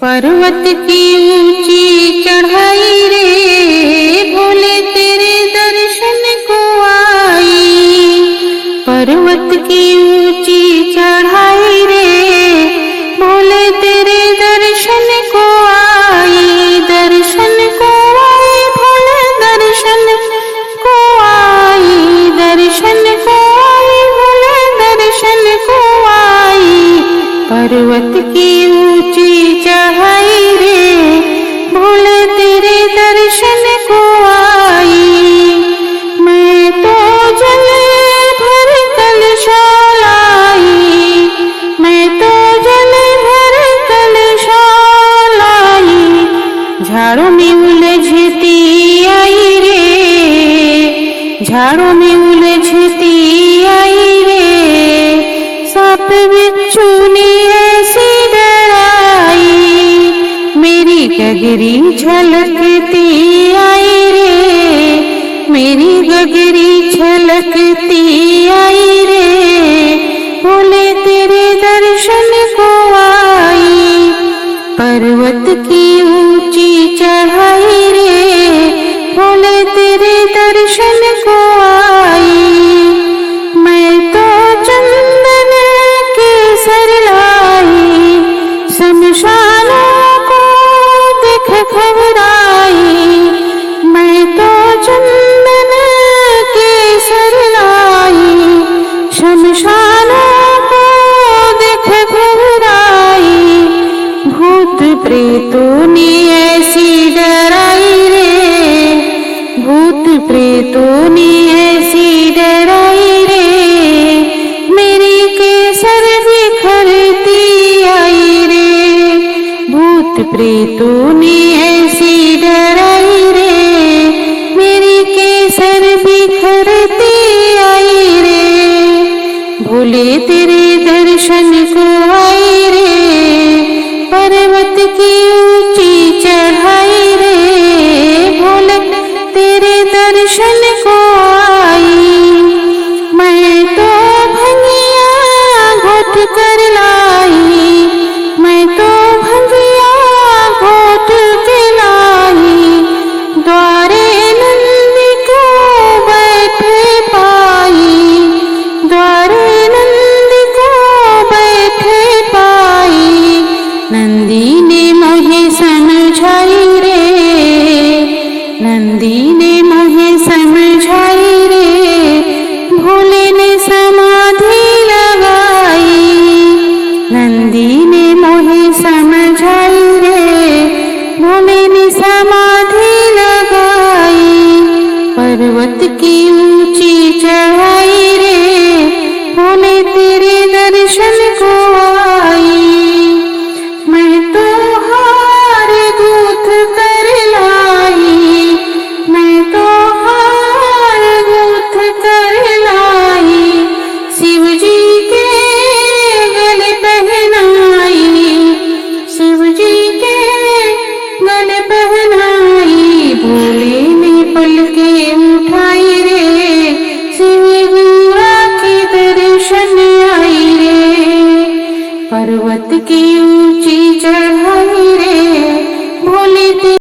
पर्वत की ऊंची चढ़ाई रे, भोले तेरे दर्शन को आई। पर्वत की ऊंची चढ़ाई रे, भोले तेरे दर्शन को आई। दर्शन को आई भोले, दर्शन को आई। दर्शन को आई भोले, दर्शन को आई। पर्वत की ऊंची चढ़ाई रे, भोले तेरे दर्शन को आई। मैं तो जल भर कलशा लाई, मैं तो जल भर कलशा लाई। झाड़ों में उलझती आई रे, झाड़ों में उलझती आई रे। सांप बिच्छू ने ऐसी डराई, मेरी गगरी झलकती आई रे। मेरी गगरी झलकती आई रे, भोले तेरे दर्शन को आई। पर्वत की ऊंची चढ़ाई रे, भोले तेरे दर्शन को आई। मैं तो चंदन केसर लाई, शमशानों को देख घबराई। मैं तो चंदन केसर लाई, शमशानों को देख घबराई। भूत प्रेतों ने ऐसी डराई रे, भूत प्रेतों ने ऐसी डराई रे। मेरी केसर बिखरती आई रे, भूत प्रेतों ने ऐसी डराई रे। मेरी केसर बिखरती आई रे, भोले तेरे दर्शन को आई रे। पर्वत की ऊंची चढ़ाई रे, भोले तेरे दर्शन को आई। मैं तो भंगिया घोट कर लाई, मैं तो भंगिया घोट के लाई। द्वारे नंदी को बैठे पाई, द्वारे नंदी को बैठे पाई। नंदी ने मोहे समझाई रे, नंदी ने मोहे समझाई रे। भोले ने समाधि लगाई, नंदी ने मोहे समझाई रे। भोले ने समाधि लगाई। पर्वत की ऊंची चढ़ाई रे, भोले तेरे दर्शन को आई। मैं तो हार गूंथ कर लाई, मैं तो हार गूंथ कर लाई। शिव जी के गले पहनाई, शिव जी के गले पहनाई। भोले ने पलके